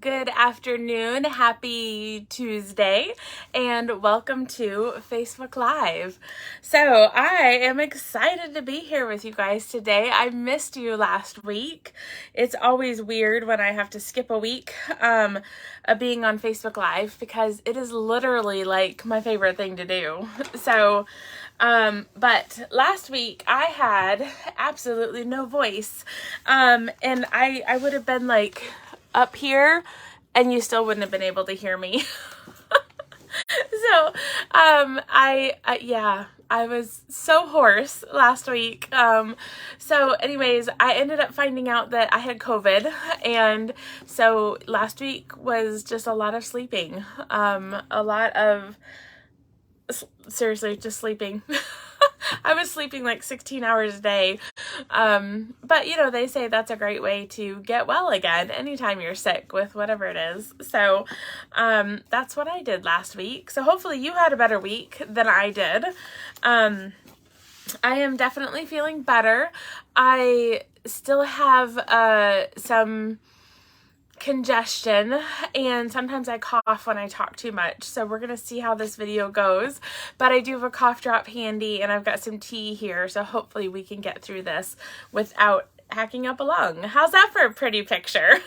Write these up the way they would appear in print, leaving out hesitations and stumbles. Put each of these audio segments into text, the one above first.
Good afternoon, happy Tuesday, and welcome to Facebook Live. So I am excited to be here with you guys today. I missed you last week. It's always weird when I have to skip a week of being on Facebook Live because it is literally like my favorite thing to do. So but last week I had absolutely no voice, and I would have been like up here and you still wouldn't have been able to hear me. So, I was so hoarse last week. So anyways, I ended up finding out that I had COVID, and so last week was just a lot of sleeping. Seriously, just sleeping. I was sleeping like 16 hours a day. But you know, they say that's a great way to get well again anytime you're sick with whatever it is. So, that's what I did last week. So hopefully you had a better week than I did. I am definitely feeling better. I still have, some congestion, and sometimes I cough when I talk too much, so we're gonna see how this video goes. But I do have a cough drop handy, and I've got some tea here, so hopefully we can get through this without hacking up a lung. How's that for a pretty picture?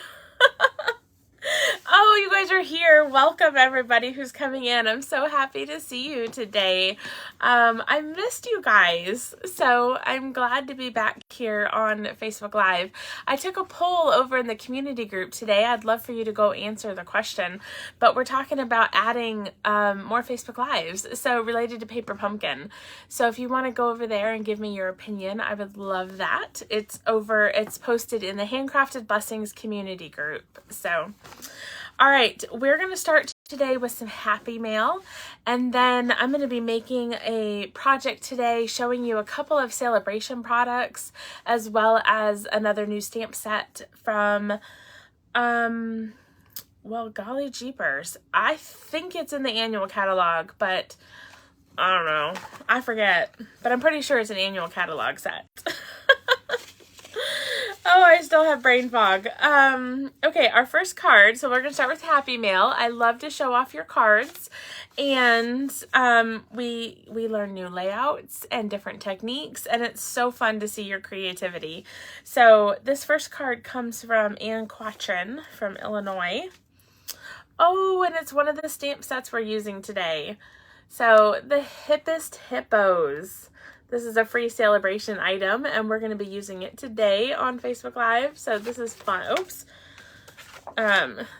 Oh, you guys are here. Welcome everybody who's coming in. I'm so happy to see you today. I missed you guys, so I'm glad to be back here on Facebook Live. I took a poll over in the community group today. I'd love for you to go answer the question, but we're talking about adding more Facebook Lives, so related to Paper Pumpkin. So if you want to go over there and give me your opinion, I would love that. It's posted in the Handcrafted Blessings community group. So all right, we're going to start today with some happy mail, and then I'm going to be making a project today showing you a couple of celebration products as well as another new stamp set from, well, golly jeepers. I think it's in the annual catalog, but I don't know. I forget, but I'm pretty sure it's an annual catalog set. Oh, I still have brain fog. Okay, our first card. So we're going to start with Happy Mail. I love to show off your cards. And we learn new layouts and different techniques. And it's so fun to see your creativity. So this first card comes from Ann Quatrin from Illinois. Oh, and it's one of the stamp sets we're using today. So the Hippest Hippos. This is a free celebration item, and we're going to be using it today on Facebook Live. So this is fun. Oops.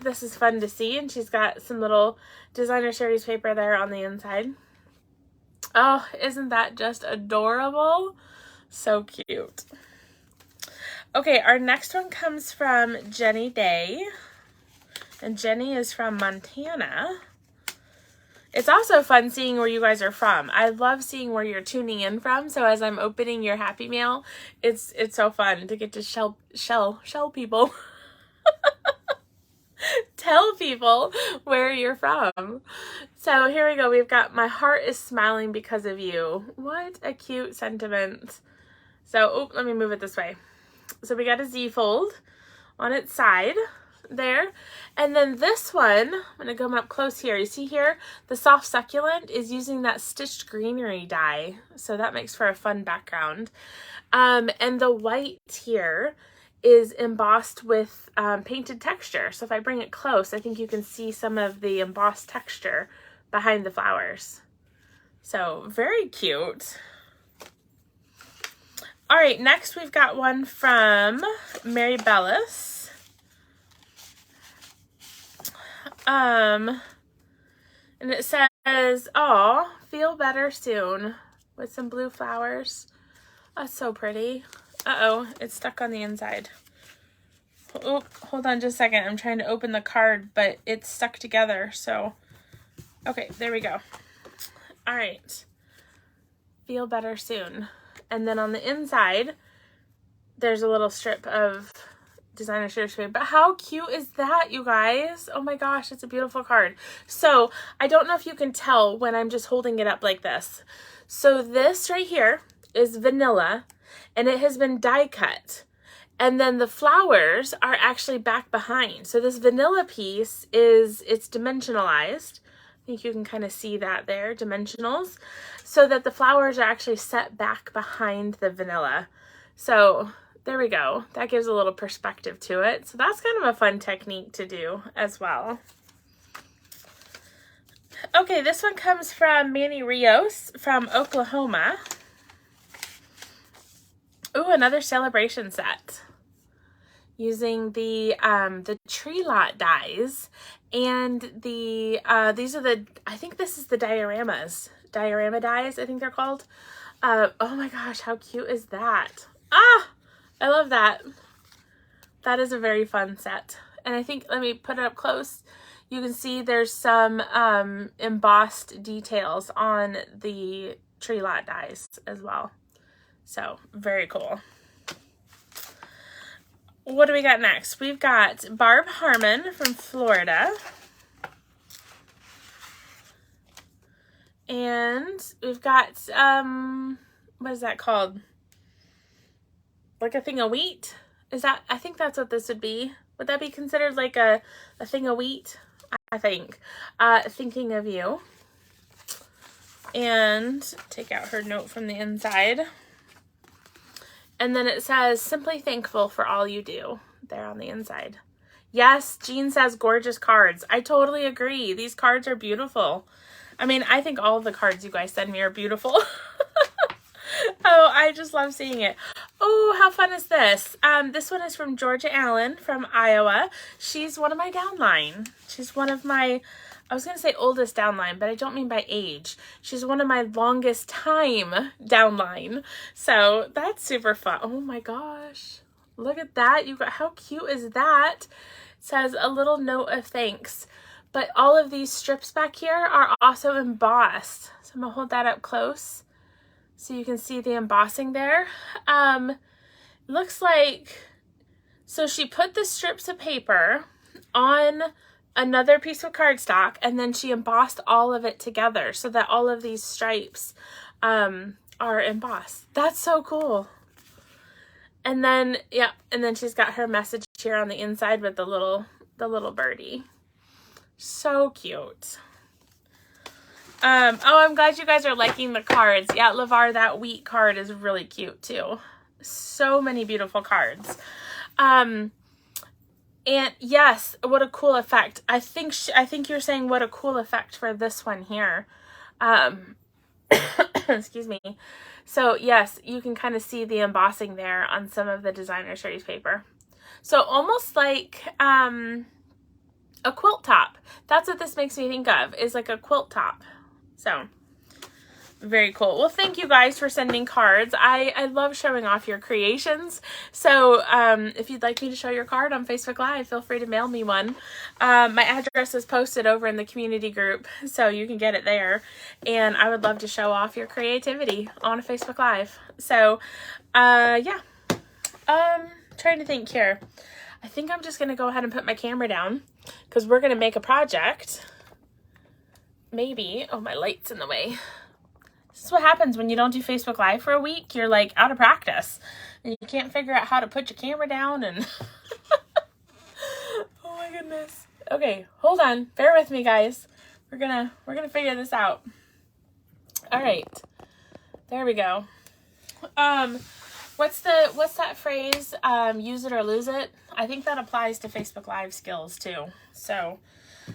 This is fun to see, and she's got some little designer series paper there on the inside. Oh, isn't that just adorable? So cute. Okay, our next one comes from Jenny Day, and Jenny is from Montana. It's also fun seeing where you guys are from. I love seeing where you're tuning in from. So as I'm opening your Happy Mail, it's so fun to get to shell people. Tell people where you're from. So here we go. We've got my heart is smiling because of you. What a cute sentiment. So, let me move it this way. So we got a Z fold on its side there, and then this one, I'm going to come up close here. You see here, the soft succulent is using that stitched greenery die, so that makes for a fun background. And the white here is embossed with painted texture. So if I bring it close, I think you can see some of the embossed texture behind the flowers. So very cute. All right, next we've got one from Mary Bellis. And it says, "Aw, feel better soon," with some blue flowers. That's so pretty. Uh-oh, it's stuck on the inside. Oh, hold on just a second. I'm trying to open the card, but it's stuck together, so. Okay, there we go. All right. Feel better soon. And then on the inside, there's a little strip of designer series paper. But how cute is that, you guys? Oh my gosh, it's a beautiful card. So I don't know if you can tell when I'm just holding it up like this. So this right here is vanilla, and it has been die cut. And then the flowers are actually back behind. So this vanilla piece it's dimensionalized. I think you can kind of see that there, dimensionals, so that the flowers are actually set back behind the vanilla. So there we go. That gives a little perspective to it. So that's kind of a fun technique to do as well. Okay, this one comes from Manny Rios from Oklahoma. Ooh, another celebration set. Using the tree lot dies, and the these are the, I think this is the diorama dies, I think they're called. Oh my gosh, how cute is that? Ah, I love that. That is a very fun set. And I think, let me put it up close. You can see there's some embossed details on the tree lot dies as well. So very cool. What do we got next? We've got Barb Harmon from Florida. And we've got, what is that called? Like a thing of wheat? Is that, I think that's what this would be. Would that be considered like a thing of wheat? I think. Thinking of you. And take out her note from the inside. And then it says, simply thankful for all you do, there on the inside. Yes, Jean says gorgeous cards. I totally agree. These cards are beautiful. I mean, I think all of the cards you guys send me are beautiful. Oh, I just love seeing it. Oh, how fun is this? This one is from Georgia Allen from Iowa. She's one of my downline. She's one of my, I was going to say oldest downline, but I don't mean by age. She's one of my longest time downline. So that's super fun. Oh my gosh. Look at that. You got, how cute is that? It says a little note of thanks. But all of these strips back here are also embossed. So I'm going to hold that up close so you can see the embossing there. Looks like, so she put the strips of paper on another piece of cardstock, and then she embossed all of it together so that all of these stripes are embossed. That's so cool. And then, yeah, and then she's got her message here on the inside with the little birdie. So cute. Oh, I'm glad you guys are liking the cards. Yeah, LeVar, that wheat card is really cute too. So many beautiful cards. And yes, what a cool effect. I think you're saying what a cool effect for this one here. Excuse me. So yes, you can kind of see the embossing there on some of the designer series paper. So almost like a quilt top. That's what this makes me think of, is like a quilt top. So very cool. Well, thank you guys for sending cards. I love showing off your creations. So if you'd like me to show your card on Facebook Live, feel free to mail me one. My address is posted over in the community group, so you can get it there. And I would love to show off your creativity on a Facebook Live. So yeah. Trying to think here. I think I'm just going to go ahead and put my camera down because we're going to make a project. Maybe. Oh, my light's in the way. This is what happens when you don't do Facebook Live for a week. You're like out of practice and you can't figure out how to put your camera down and oh my goodness. Okay, hold on. Bear with me, guys. We're gonna figure this out. All right. There we go. What's that phrase? Use it or lose it. I think that applies to Facebook Live skills too. So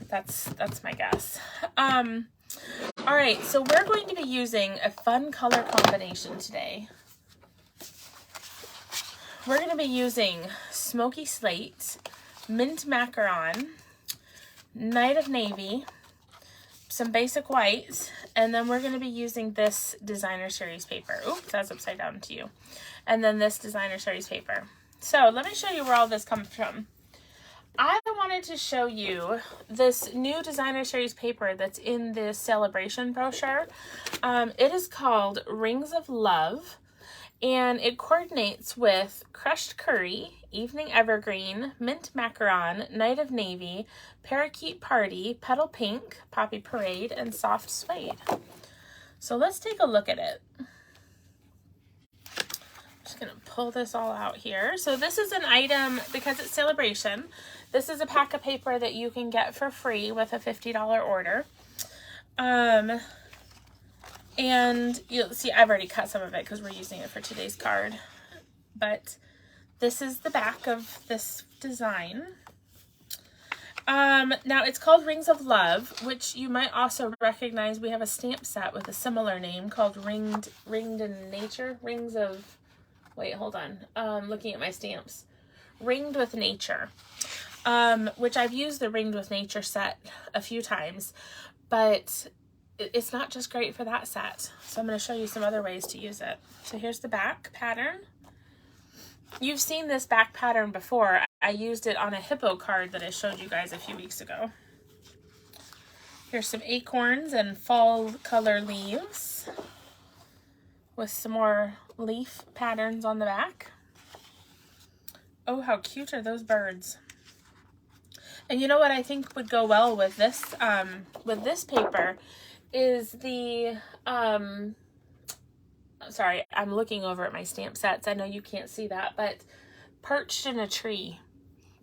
that's my guess. All right, so we're going to be using a fun color combination today. We're going to be using Smoky Slate, Mint Macaron, Night of Navy, some basic whites, and then we're going to be using this designer series paper. Oops, that's upside down to you. And then this designer series paper. So let me show you where all this comes from. I wanted to show you this new designer series paper that's in this celebration brochure. It is called Rings of Love, and it coordinates with Crushed Curry, Evening Evergreen, Mint Macaron, Night of Navy, Parakeet Party, Petal Pink, Poppy Parade, and Soft Suede. So let's take a look at it. Just gonna pull this all out here. So this is an item, because it's celebration, this is a pack of paper that you can get for free with a $50 order. And you'll see I've already cut some of it because we're using it for today's card. But this is the back of this design. Now it's called Rings of Love, which you might also recognize. We have a stamp set with a similar name called Ringed in Nature. Rings of, wait, hold on. Looking at my stamps. Ringed with Nature, which I've used the Ringed with Nature set a few times, but it's not just great for that set. So I'm going to show you some other ways to use it. So here's the back pattern. You've seen this back pattern before. I used it on a hippo card that I showed you guys a few weeks ago. Here's some acorns and fall color leaves with some more leaf patterns on the back. Oh, how cute are those birds. And you know what I think would go well with this paper is the, sorry, I'm looking over at my stamp sets. I know you can't see that, but Perched in a Tree.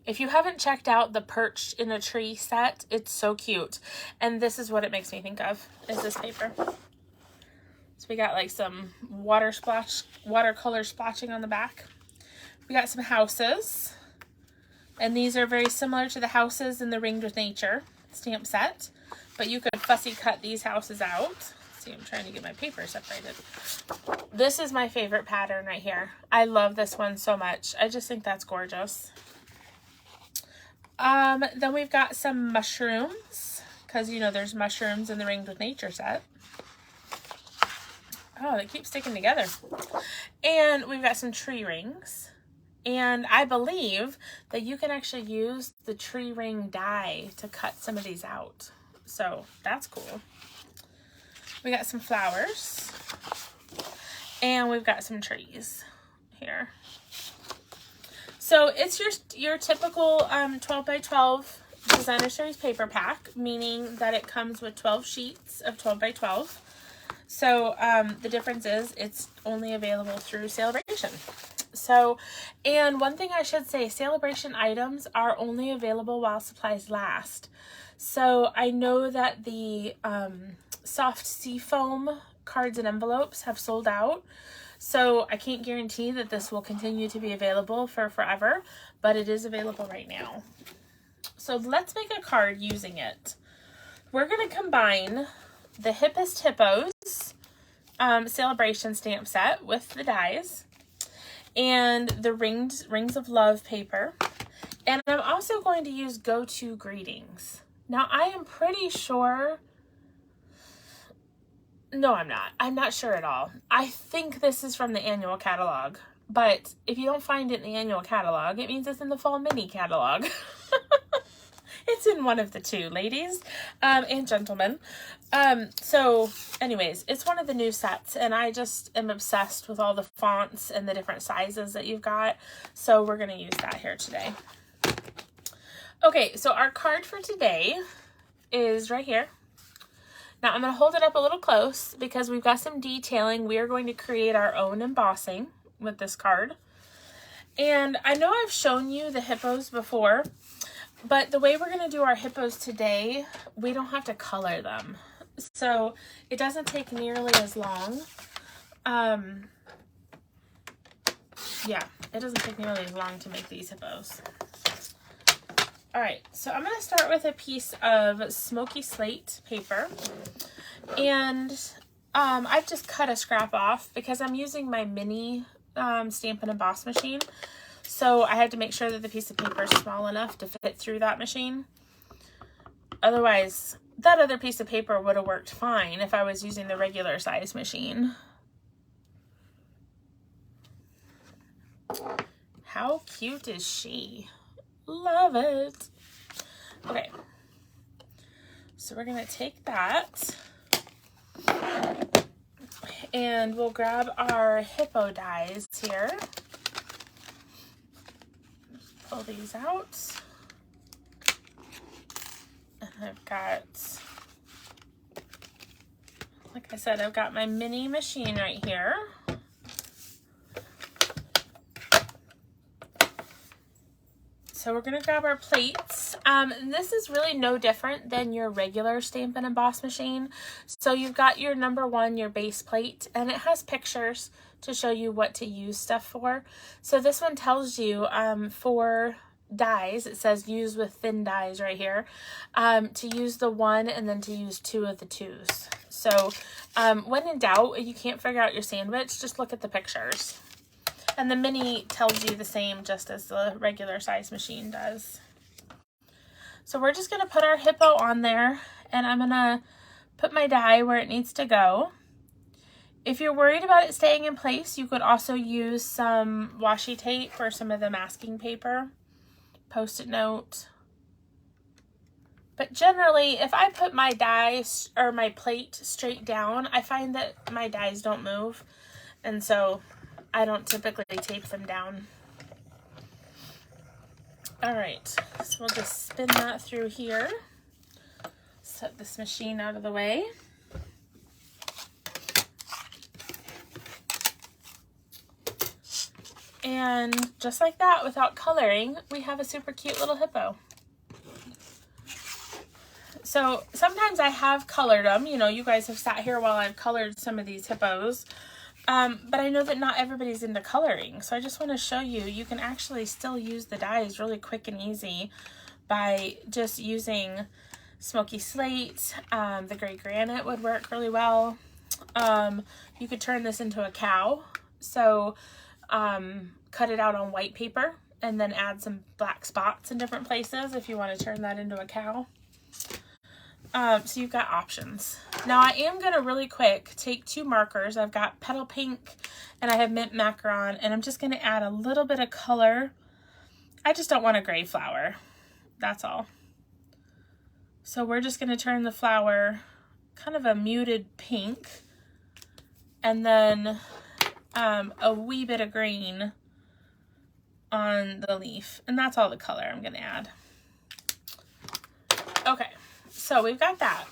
If you haven't checked out the Perched in a Tree set, it's so cute. And this is what it makes me think of, is this paper. So we got like some watercolor splotching on the back. We got some houses. And these are very similar to the houses in the Ringed with Nature stamp set. But you could fussy cut these houses out. See, I'm trying to get my paper separated. This is my favorite pattern right here. I love this one so much. I just think that's gorgeous. Then we've got some mushrooms, because you know there's mushrooms in the Ringed with Nature set. Oh, they keep sticking together. And we've got some tree rings. And I believe that you can actually use the tree ring die to cut some of these out. So that's cool. We got some flowers. And we've got some trees here. So it's your typical 12 by 12 designer series paper pack, meaning that it comes with 12 sheets of 12 by 12. So the difference is it's only available through Celebration. So, and one thing I should say, Celebration items are only available while supplies last. So I know that the soft seafoam cards and envelopes have sold out. So I can't guarantee that this will continue to be available for forever, but it is available right now. So let's make a card using it. We're going to combine the Hippest Hippos Celebration stamp set with the dies and the Rings of Love paper. And I'm also going to use Go-To Greetings. Now I am pretty sure... No, I'm not. I'm not sure at all. I think this is from the annual catalog, but if you don't find it in the annual catalog, it means it's in the fall mini catalog. It's in one of the two, ladies and gentlemen. So anyways, it's one of the new sets, and I just am obsessed with all the fonts and the different sizes that you've got. So we're going to use that here today. Okay, so our card for today is right here. Now I'm going to hold it up a little close because we've got some detailing. We are going to create our own embossing with this card. And I know I've shown you the hippos before, but the way we're going to do our hippos today, we don't have to color them. So it doesn't take nearly as long. Yeah, it doesn't take nearly as long to make these hippos. All right, so I'm going to start with a piece of smoky slate paper, and I've just cut a scrap off because I'm using my mini stamp and emboss machine, so I had to make sure that the piece of paper is small enough to fit through that machine. Otherwise, that other piece of paper would have worked fine if I was using the regular size machine. How cute is she? Love it. Okay, so we're gonna take that and we'll grab our hippo dies here. Pull these out. And I've got, like I said, I've got my mini machine right here. so we're gonna grab our plates. And this is really no different than your regular stamp and emboss machine. So you've got your number 1, your base plate, and it has pictures to show you what to use stuff for. So this one tells you for dies, it says use with thin dies right here, to use the 1 and then to use 2 of the 2s. So when in doubt, you can't figure out your sandwich, just look at the pictures. And the mini tells you the same just as the regular size machine does. So we're just going to put our hippo on there, and I'm going to put my die where it needs to go. If you're worried about it staying in place, you could also use some washi tape or some of the masking paper, Post-it note. But generally, if I put my die or my plate straight down, I find that my dies don't move, and so I don't typically tape them down. All right, so we'll just spin that through here. Set this machine out of the way. And just like that, without coloring, we have a super cute little hippo. So sometimes I have colored them. You know, you guys have sat here while I've colored some of these hippos. But I know that not everybody's into coloring. So I just want to show you, you can actually still use the dies really quick and easy by just using smoky slate. The gray granite would work really well. You could turn this into a cow. So cut it out on white paper and then add some black spots in different places if you want to turn that into a cow. So you've got options. Now I am going to really quick take 2 markers. I've got Petal Pink and I have Mint Macaron, and I'm just going to add a little bit of color. I just don't want a gray flower. That's all. So we're just going to turn the flower kind of a muted pink, and then a wee bit of green on the leaf, and that's all the color I'm going to add. Okay. So we've got that.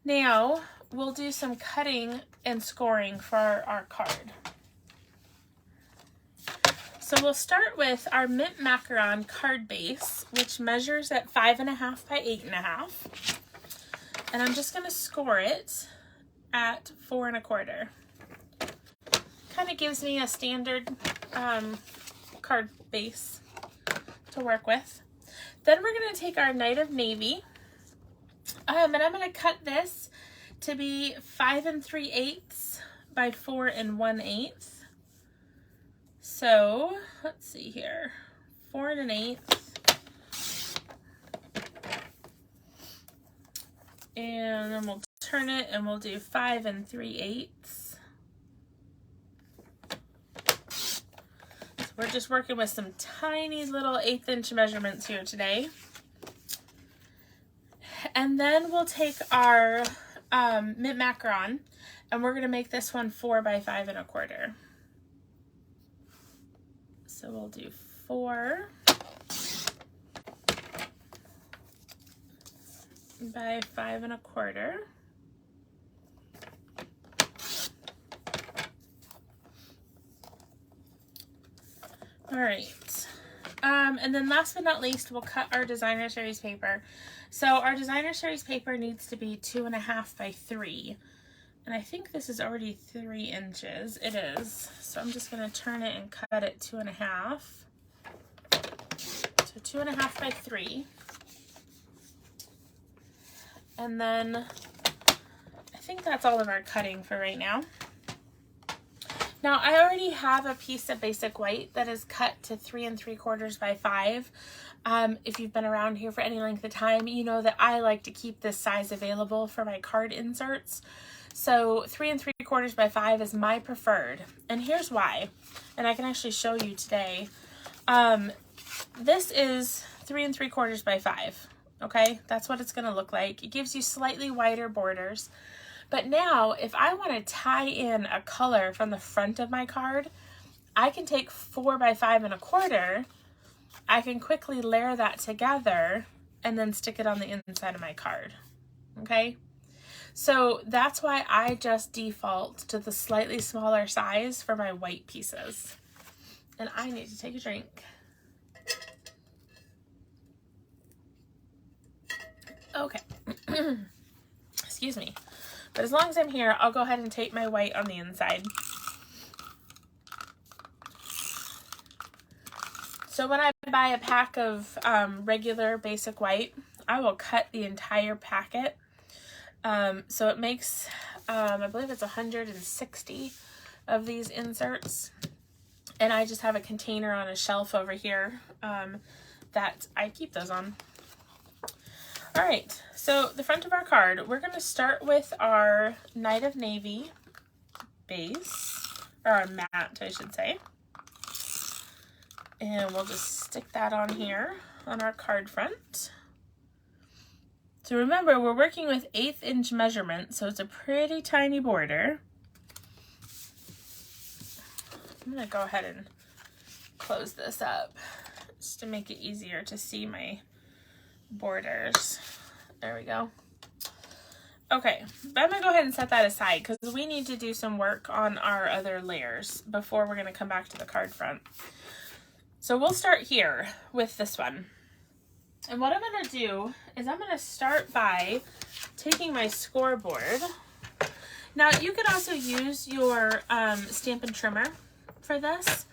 Now we'll do some cutting and scoring for our card. So we'll start with our Mint Macaron card base, which measures at 5.5 by 8.5. And I'm just going to score it at 4 1/4. Kind of gives me a standard card base to work with. Then we're going to take our Night of Navy. And I'm going to cut this to be 5 3/8 by 4 1/8. So let's see here, 4 1/8. And then we'll turn it and we'll do 5 3/8. So we're just working with some tiny little 1/8 inch measurements here today. And then we'll take our Mint Macaron, and we're going to make this one 4 by 5 1/4. So we'll do 4 by 5 1/4. All right. And then last but not least, we'll cut our designer series paper. So our designer series paper needs to be 2.5 by 3. And I think this is already 3 inches. It is. So I'm just going to turn it and cut it 2.5. So 2.5 by 3. And then I think that's all of our cutting for right now. Now I already have a piece of basic white that is cut to 3 3/4 by 5. If you've been around here for any length of time, you know that I like to keep this size available for my card inserts. So 3 3/4 by 5 is my preferred, and here's why. And I can actually show you today. This is 3 3/4 by 5. Okay, that's what it's going to look like. It gives you slightly wider borders. But now, if I want to tie in a color from the front of my card, I can take 4 by 5 1/4. I can quickly layer that together and then stick it on the inside of my card. Okay? So that's why I just default to the slightly smaller size for my white pieces. And I need to take a drink. Okay. Excuse me. But as long as I'm here, I'll go ahead and tape my white on the inside. So when I buy a pack of regular basic white, I will cut the entire packet. So it makes, I believe it's 160 of these inserts. And I just have a container on a shelf over here that I keep those on. All right, so the front of our card, we're going to start with our Night of Navy base, or our mat, I should say. And we'll just stick that on here on our card front. So remember, we're working with 1/8 inch measurement, so it's a pretty tiny border. I'm going to go ahead and close this up just to make it easier to see my borders. There we go. Okay, but I'm going to go ahead and set that aside because we need to do some work on our other layers before we're going to come back to the card front. So we'll start here with this one. And what I'm going to do is I'm going to start by taking my scoreboard. Now you could also use your Stampin' Trimmer for this,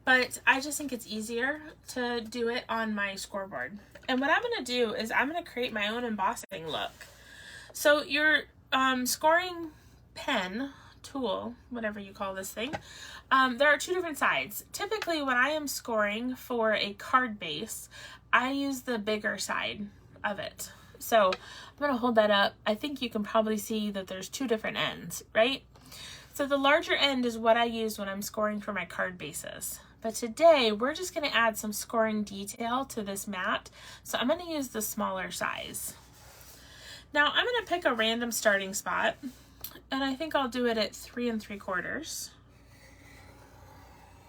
but I just think it's easier to do it on my scoreboard. And what I'm going to do is I'm going to create my own embossing look. So your scoring pen, tool, whatever you call this thing, there are 2 different sides. Typically when I am scoring for a card base, I use the bigger side of it. So I'm going to hold that up. I think you can probably see that there's 2 different ends, right? So the larger end is what I use when I'm scoring for my card bases. But today we're just going to add some scoring detail to this mat. So I'm going to use the smaller size. Now I'm going to pick a random starting spot, and I think I'll do it at 3 3/4.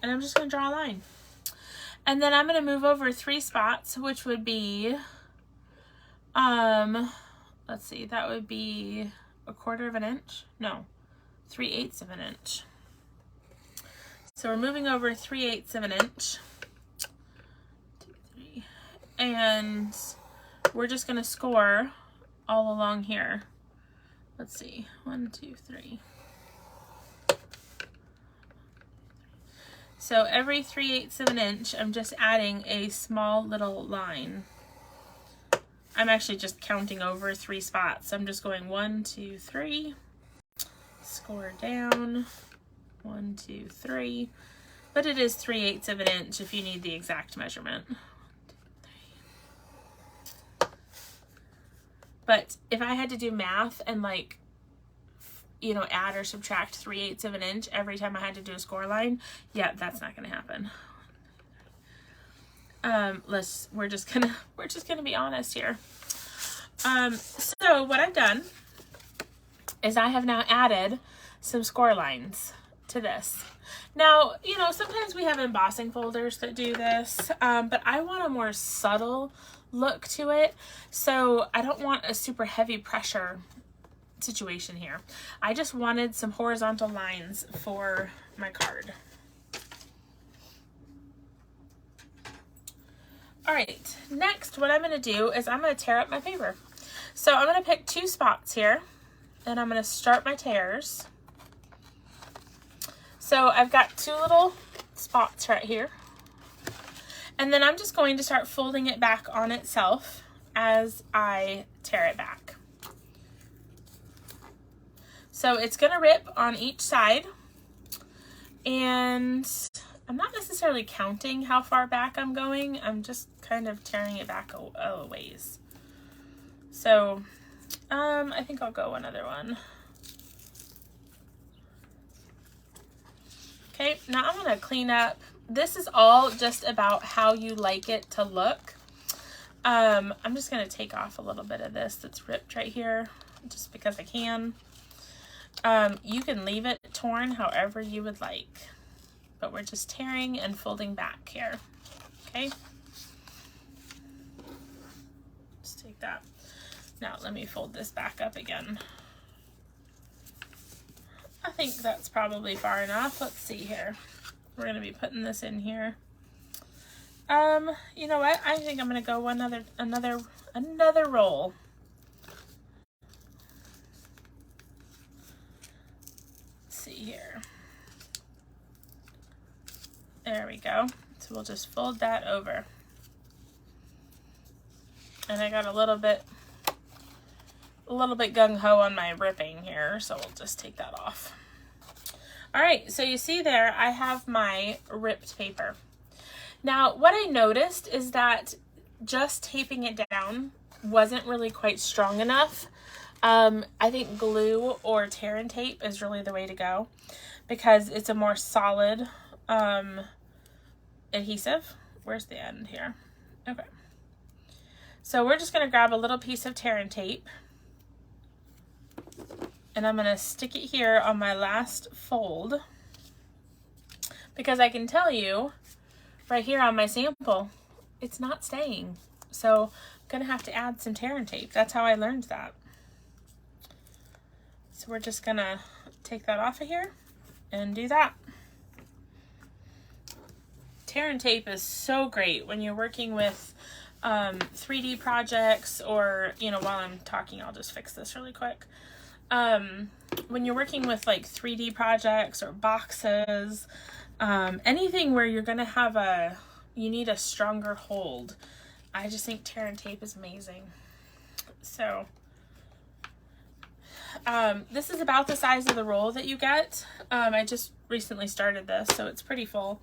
And I'm just going to draw a line. And then I'm going to move over 3 spots, which would be, let's see, that would be 1/4 inch. No, 3/8 of an inch. So we're moving over 3/8 of an inch. 2, 3. And we're just going to score all along here. Let's see, 1, 2, 3. So every 3/8 of an inch, I'm just adding a small little line. I'm actually just counting over 3 spots. I'm just going 1, 2, 3, score down, 1, 2, 3. But it is 3/8 of an inch if you need the exact measurement. 1, 2, 3. But if I had to do math and like, you know, add or subtract 3/8 of an inch every time I had to do a score line, yeah, that's not going to happen. We're just gonna be honest here. So what I've done is I have now added some score lines to this. Now, you know, sometimes we have embossing folders that do this, but I want a more subtle look to it. So I don't want a super heavy pressure situation here. I just wanted some horizontal lines for my card. All right, next what I'm going to do is I'm going to tear up my paper. So I'm going to pick 2 spots here, and I'm going to start my tears. So I've got 2 little spots right here, and then I'm just going to start folding it back on itself as I tear it back. So it's going to rip on each side, and I'm not necessarily counting how far back I'm going. I'm just kind of tearing it back a ways. So I think I'll go another one. Okay, now I'm going to clean up. This is all just about how you like it to look. I'm just going to take off a little bit of this that's ripped right here, just because I can. You can leave it torn however you would like, but we're just tearing and folding back here. Okay, just take that. Now let me fold this back up again. I think that's probably far enough. Let's see here. We're going to be putting this in here. You know what? I think I'm going to go another roll. There we go. So we'll just fold that over. And I got a little bit gung-ho on my ripping here, so we'll just take that off. All right, so you see there, I have my ripped paper. Now, what I noticed is that just taping it down wasn't really quite strong enough. I think glue or tear and tape is really the way to go because it's a more solid adhesive. Where's the end here? Okay. So we're just going to grab a little piece of tear and tape, and I'm going to stick it here on my last fold because I can tell you right here on my sample, it's not staying. So I'm going to have to add some tear and tape. That's how I learned that. So we're just going to take that off of here and do that. Tear and tape is so great when you're working with 3D projects, or, you know, while I'm talking, I'll just fix this really quick. When you're working with like 3D projects or boxes, anything where you're going to have you need a stronger hold, I just think tear and tape is amazing. So this is about the size of the roll that you get. I just recently started this, so it's pretty full.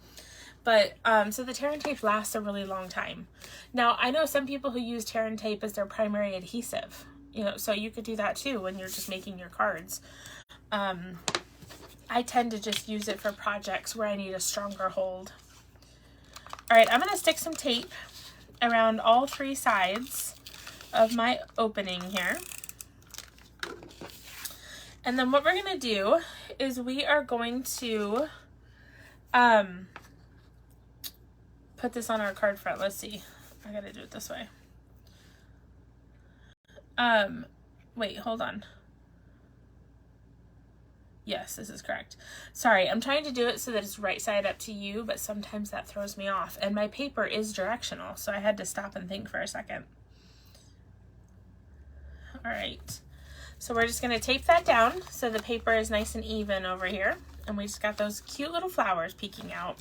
But, so the tear and tape lasts a really long time. Now, I know some people who use tear and tape as their primary adhesive, you know, so you could do that too when you're just making your cards. I tend to just use it for projects where I need a stronger hold. All right, I'm going to stick some tape around all 3 sides of my opening here. And then what we're going to do is we are going to, put this on our card front. Let's see. I gotta do it this way. Wait, hold on. Yes, this is correct. Sorry, I'm trying to do it so that it's right side up to you, but sometimes that throws me off. And my paper is directional, so I had to stop and think for a second. All right. So we're just gonna tape that down so the paper is nice and even over here. And we just got those cute little flowers peeking out.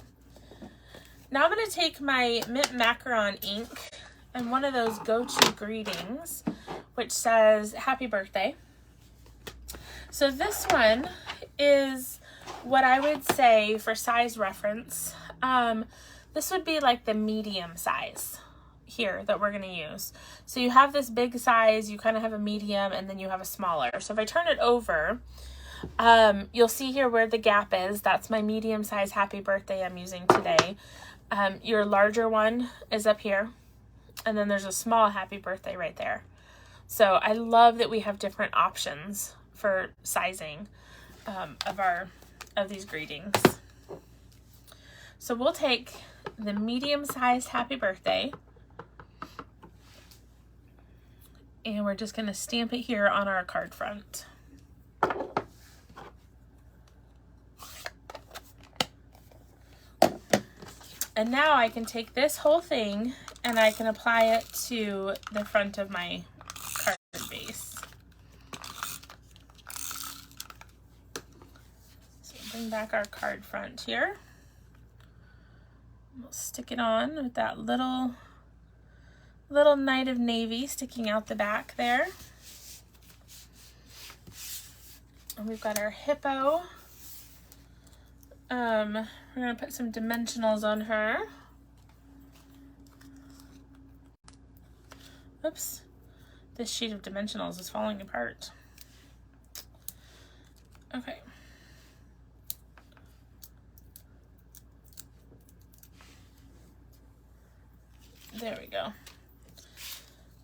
Now I'm going to take my mint macaron ink and one of those go-to greetings, which says happy birthday. So this one is what I would say for size reference. This would be like the medium size here that we're going to use. So you have this big size, you kind of have a medium, and then you have a smaller. So if I turn it over, you'll see here where the gap is. That's my medium size happy birthday I'm using today. Your larger one is up here, and then there's a small happy birthday right there. So I love that we have different options for sizing of these greetings. So we'll take the medium-sized happy birthday, and we're just going to stamp it here on our card front. And now I can take this whole thing and I can apply it to the front of my card base. So bring back our card front here. We'll stick it on with that little Knight of Navy sticking out the back there. And we've got our hippo. We're going to put some dimensionals on her. Oops. This sheet of dimensionals is falling apart. Okay. There we go.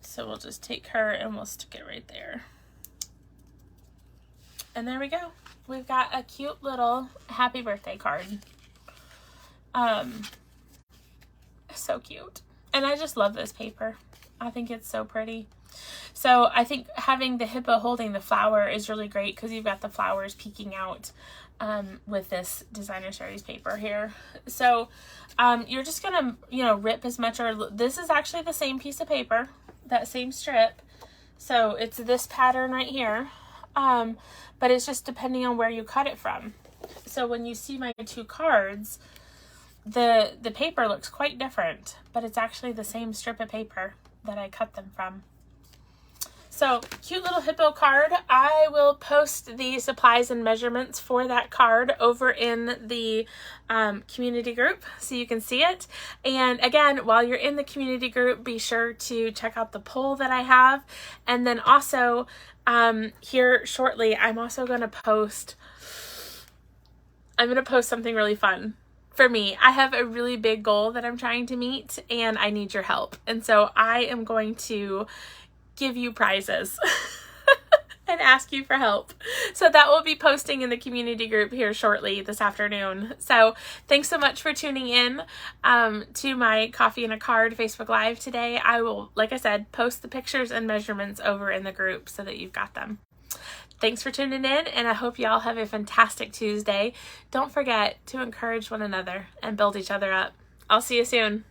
So we'll just take her and we'll stick it right there. And there we go. We've got a cute little happy birthday card. So cute. And I just love this paper. I think it's so pretty. So I think having the hippo holding the flower is really great because you've got the flowers peeking out with this designer series paper here. So you're just gonna, rip as much, or this is actually the same piece of paper, that same strip. So it's this pattern right here. But it's just depending on where you cut it from. So when you see my 2 cards, the paper looks quite different, but it's actually the same strip of paper that I cut them from. So, cute little hippo card. I will post the supplies and measurements for that card over in the community group so you can see it. And again, while you're in the community group, be sure to check out the poll that I have. And then also, here shortly, I'm going to post something really fun. For me, I have a really big goal that I'm trying to meet, and I need your help. And so I am going to give you prizes and ask you for help. So that will be posting in the community group here shortly this afternoon. So thanks so much for tuning in to my Coffee and a Card Facebook Live today. I will, like I said, post the pictures and measurements over in the group so that you've got them. Thanks for tuning in, and I hope you all have a fantastic Tuesday. Don't forget to encourage one another and build each other up. I'll see you soon.